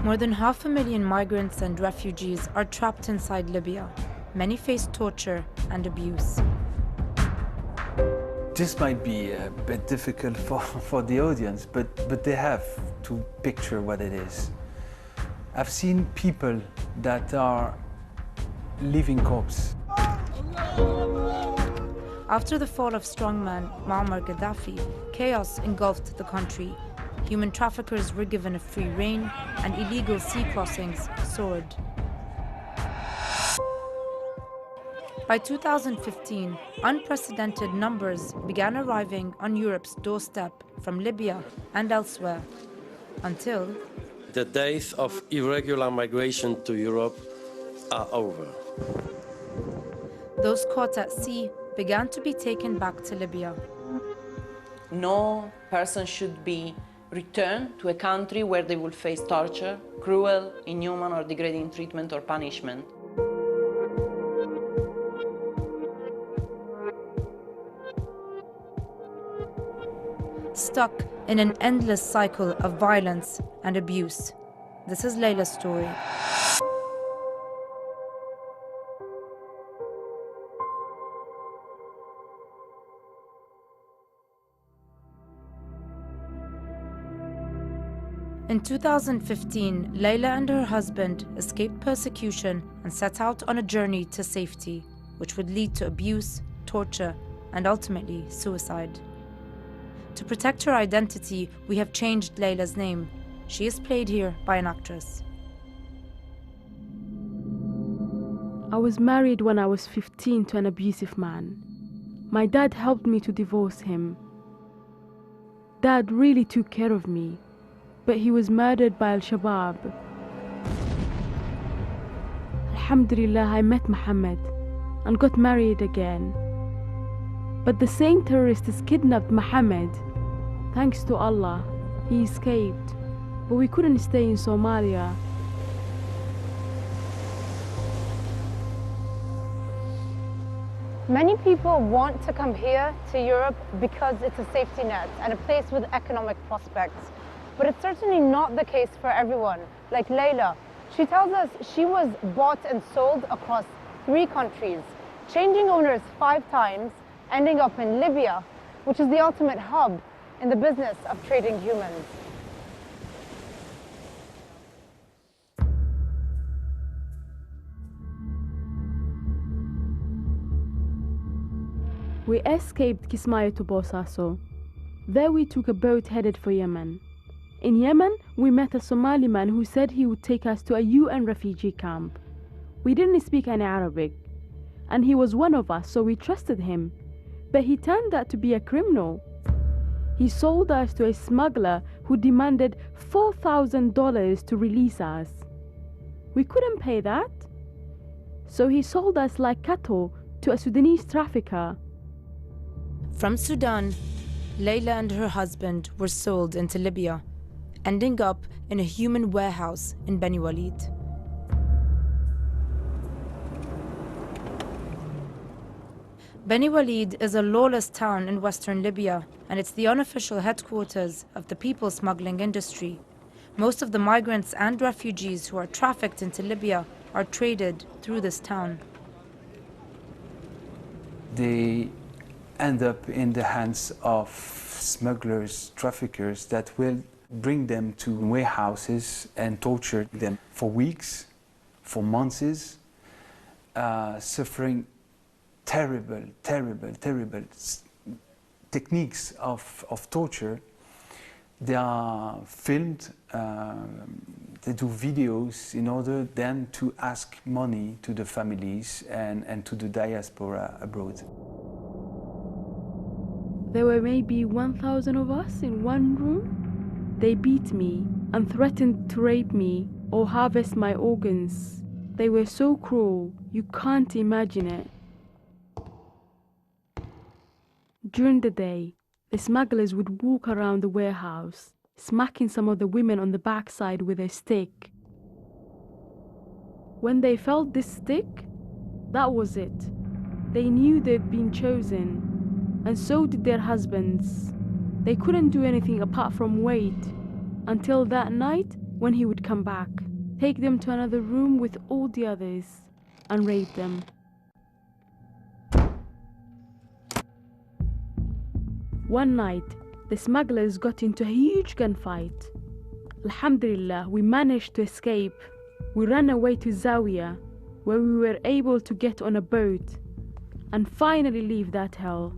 More than 500,000 migrants and refugees are trapped inside Libya. Many face torture and abuse. This might be a bit difficult for the audience, but they have to picture what it is. I've seen people that are living corpses. After the fall of strongman Muammar Gaddafi, chaos engulfed the country. Human traffickers were given a free rein, and illegal sea crossings soared. By 2015, unprecedented numbers began arriving on Europe's doorstep from Libya and elsewhere, until the days of irregular migration to Europe are over. Those caught at sea began to be taken back to Libya. No person should be returned to a country where they will face torture, cruel, inhuman or degrading treatment or punishment. Stuck in an endless cycle of violence and abuse. This is Layla's story. In 2015, Layla and her husband escaped persecution and set out on a journey to safety, which would lead to abuse, torture, and ultimately suicide. To protect her identity, we have changed Layla's name. She is played here by an actress. I was married when I was 15 to an abusive man. My dad helped me to divorce him. Dad really took care of me, but he was murdered by Al-Shabaab. Alhamdulillah, I met Muhammad and got married again. But the same terrorists kidnapped Muhammad. Thanks to Allah, he escaped, but we couldn't stay in Somalia. Many people want to come here to Europe because it's a safety net and a place with economic prospects. But it's certainly not the case for everyone. Like Layla, she tells us she was bought and sold across 3 countries, changing owners 5 times, ending up in Libya, which is the ultimate hub in the business of trading humans. We escaped Kismayo to Bosaso. There we took a boat headed for Yemen. In Yemen, we met a Somali man who said he would take us to a UN refugee camp. We didn't speak any Arabic, and he was one of us, so we trusted him. But he turned out to be a criminal. He sold us to a smuggler who demanded $4,000 to release us. We couldn't pay that, so he sold us like cattle to a Sudanese trafficker. From Sudan, Layla and her husband were sold into Libya, ending up in a human warehouse in Beni Walid. Beni Walid is a lawless town in western Libya, and it's the unofficial headquarters of the people smuggling industry. Most of the migrants and refugees who are trafficked into Libya are traded through this town. They end up in the hands of smugglers, traffickers that will bring them to warehouses and torture them for weeks, for months, suffering terrible techniques of torture. They are filmed, they do videos in order then to ask money to the families and to the diaspora abroad. There were maybe 1,000 of us in one room. They beat me and threatened to rape me or harvest my organs. They were so cruel, you can't imagine it. During the day, the smugglers would walk around the warehouse, smacking some of the women on the backside with a stick. When they felt this stick, that was it. They knew they'd been chosen, and so did their husbands. They couldn't do anything apart from wait until that night when he would come back, take them to another room with all the others, and rape them. One night, the smugglers got into a huge gunfight. Alhamdulillah, we managed to escape. We ran away to Zawiya, where we were able to get on a boat and finally leave that hell.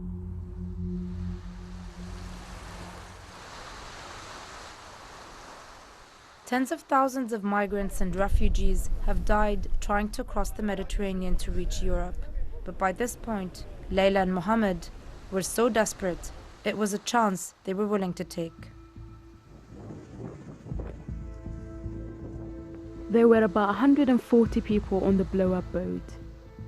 Tens of thousands of migrants and refugees have died trying to cross the Mediterranean to reach Europe. But by this point, Layla and Mohammed were so desperate, it was a chance they were willing to take. There were about 140 people on the blow-up boat.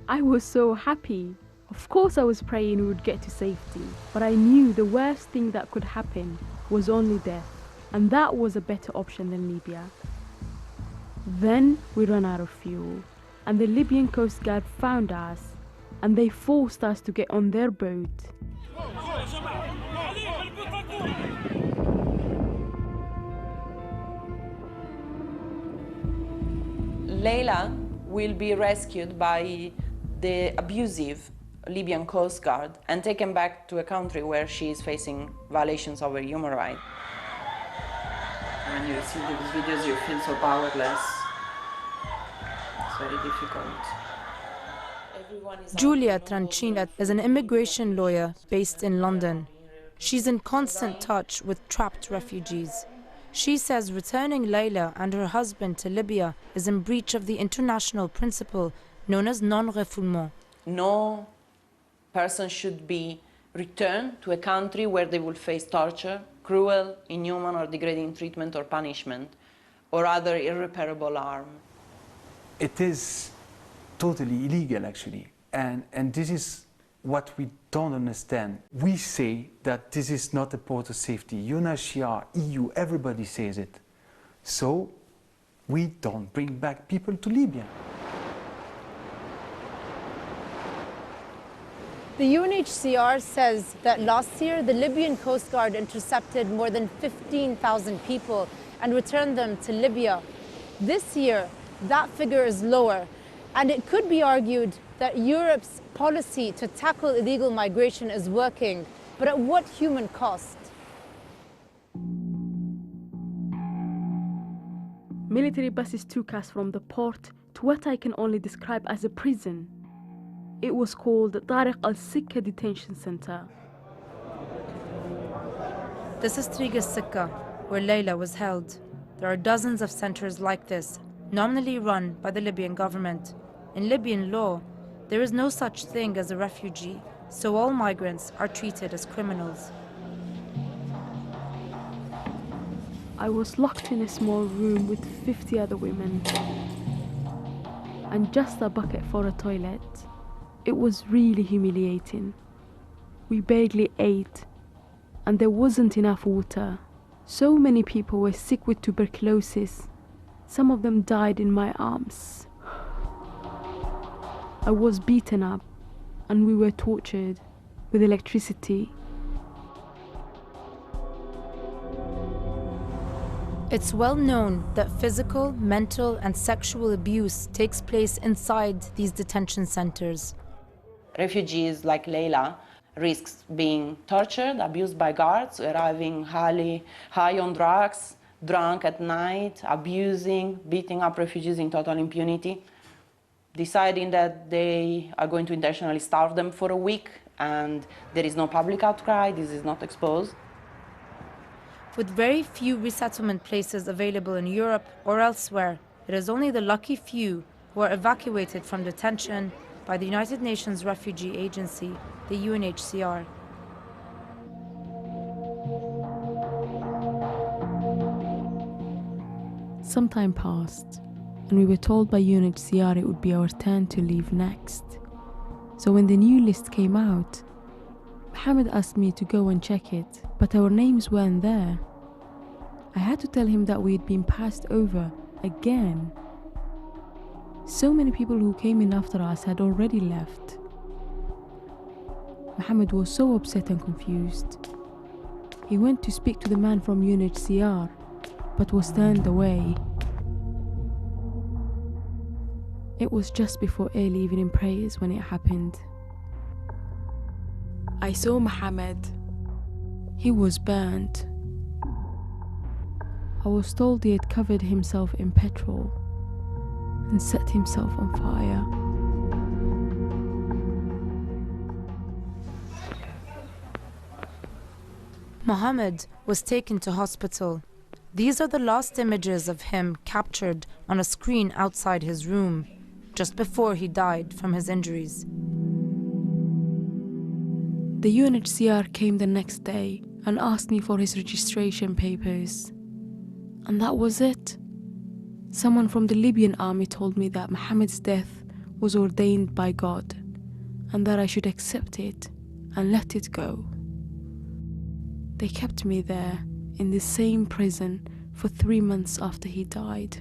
I was so happy. Of course I was praying we would get to safety, but I knew the worst thing that could happen was only death, and that was a better option than Libya. Then we ran out of fuel, and the Libyan Coast Guard found us, and they forced us to get on their boat. Layla will be rescued by the abusive Libyan Coast Guard and taken back to a country where she is facing violations of her human rights. When you see these videos, you feel so powerless. It's very difficult. Giulia Trancina is an immigration lawyer based in London. She's in constant touch with trapped refugees. She says returning Layla and her husband to Libya is in breach of the international principle known as non-refoulement. No person should be returned to a country where they will face torture, cruel, inhuman or degrading treatment or punishment, or other irreparable harm. It is totally illegal, actually, and this is what we don't understand. We say that this is not a port of safety. UNHCR, EU, everybody says it. So we don't bring back people to Libya. The UNHCR says that last year the Libyan Coast Guard intercepted more than 15,000 people and returned them to Libya. This year, that figure is lower, and it could be argued that Europe's policy to tackle illegal migration is working, but at what human cost? Military buses took us from the port to what I can only describe as a prison. It was called the Tariq al-Sikka Detention Center. This is Tariq al-Sikka, where Layla was held. There are dozens of centers like this, nominally run by the Libyan government. In Libyan law, there is no such thing as a refugee, so all migrants are treated as criminals. I was locked in a small room with 50 other women and just a bucket for a toilet. It was really humiliating. We barely ate, and there wasn't enough water. So many people were sick with tuberculosis. Some of them died in my arms. I was beaten up, and we were tortured with electricity. It's well known that physical, mental, and sexual abuse takes place inside these detention centers. Refugees like Layla risks being tortured, abused by guards, arriving high on drugs, drunk at night, abusing, beating up refugees in total impunity, deciding that they are going to intentionally starve them for a week, and there is no public outcry, this is not exposed. With very few resettlement places available in Europe or elsewhere, it is only the lucky few who are evacuated from detention by the United Nations Refugee Agency, the UNHCR. Some time passed, and we were told by UNHCR it would be our turn to leave next. So when the new list came out, Mohammed asked me to go and check it, but our names weren't there. I had to tell him that we had been passed over again. So many people who came in after us had already left. Mohammed was so upset and confused. He went to speak to the man from UNHCR, but was turned away. It was just before early evening prayers when it happened. I saw Mohammed. He was burnt. I was told he had covered himself in petrol and set himself on fire. Mohammed was taken to hospital. These are the last images of him captured on a screen outside his room, just before he died from his injuries. The UNHCR came the next day and asked me for his registration papers. And that was it. Someone from the Libyan army told me that Mohammed's death was ordained by God and that I should accept it and let it go. They kept me there in the same prison for 3 months after he died.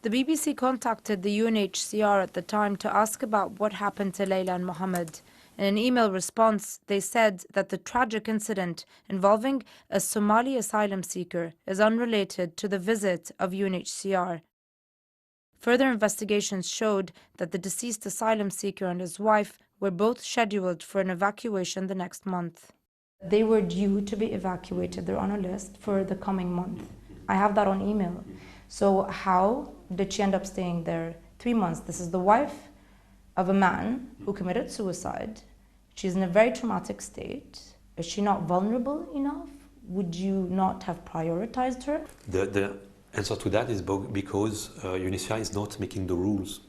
The BBC contacted the UNHCR at the time to ask about what happened to Layla and Mohammed. In an email response, they said that the tragic incident involving a Somali asylum seeker is unrelated to the visit of UNHCR. Further investigations showed that the deceased asylum seeker and his wife were both scheduled for an evacuation the next month. They were due to be evacuated. They're on a list for the coming month. I have that on email. So how did she end up staying there 3 months? This is the wife of a man who committed suicide. She's in a very traumatic state. Is she not vulnerable enough? Would you not have prioritized her? The answer to that is because UNHCR is not making the rules.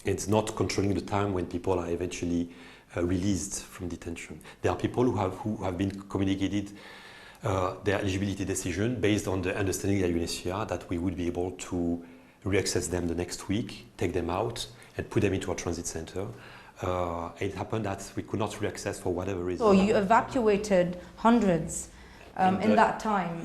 It's not controlling the time when people are eventually released from detention. There are people who have been communicated their eligibility decision based on the understanding at UNHCR that we would be able to reaccess them the next week, take them out and put them into a transit center. It happened that we could not reaccess for whatever reason. So you evacuated hundreds in that time,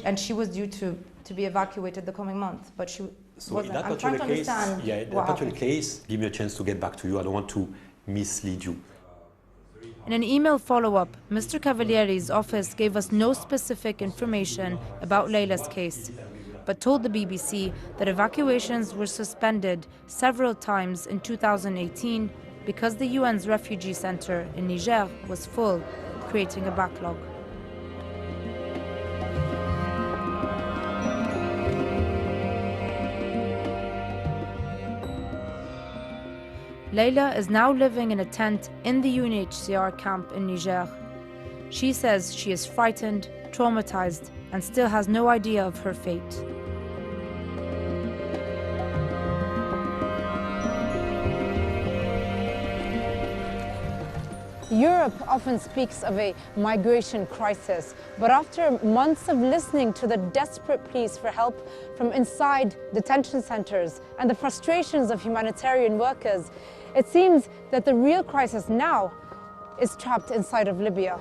and she was due to be evacuated the coming month, but she wasn't. I'm trying to understand. Yeah, in that particular case, give me a chance to get back to you. I don't want to mislead you. In an email follow-up, Mr. Cavalieri's office gave us no specific information about Layla's case, but told the BBC that evacuations were suspended several times in 2018 because the UN's refugee center in Niger was full, creating a backlog. Layla is now living in a tent in the UNHCR camp in Niger. She says she is frightened, traumatized, and still has no idea of her fate. Europe often speaks of a migration crisis, but after months of listening to the desperate pleas for help from inside detention centers and the frustrations of humanitarian workers, it seems that the real crisis now is trapped inside of Libya.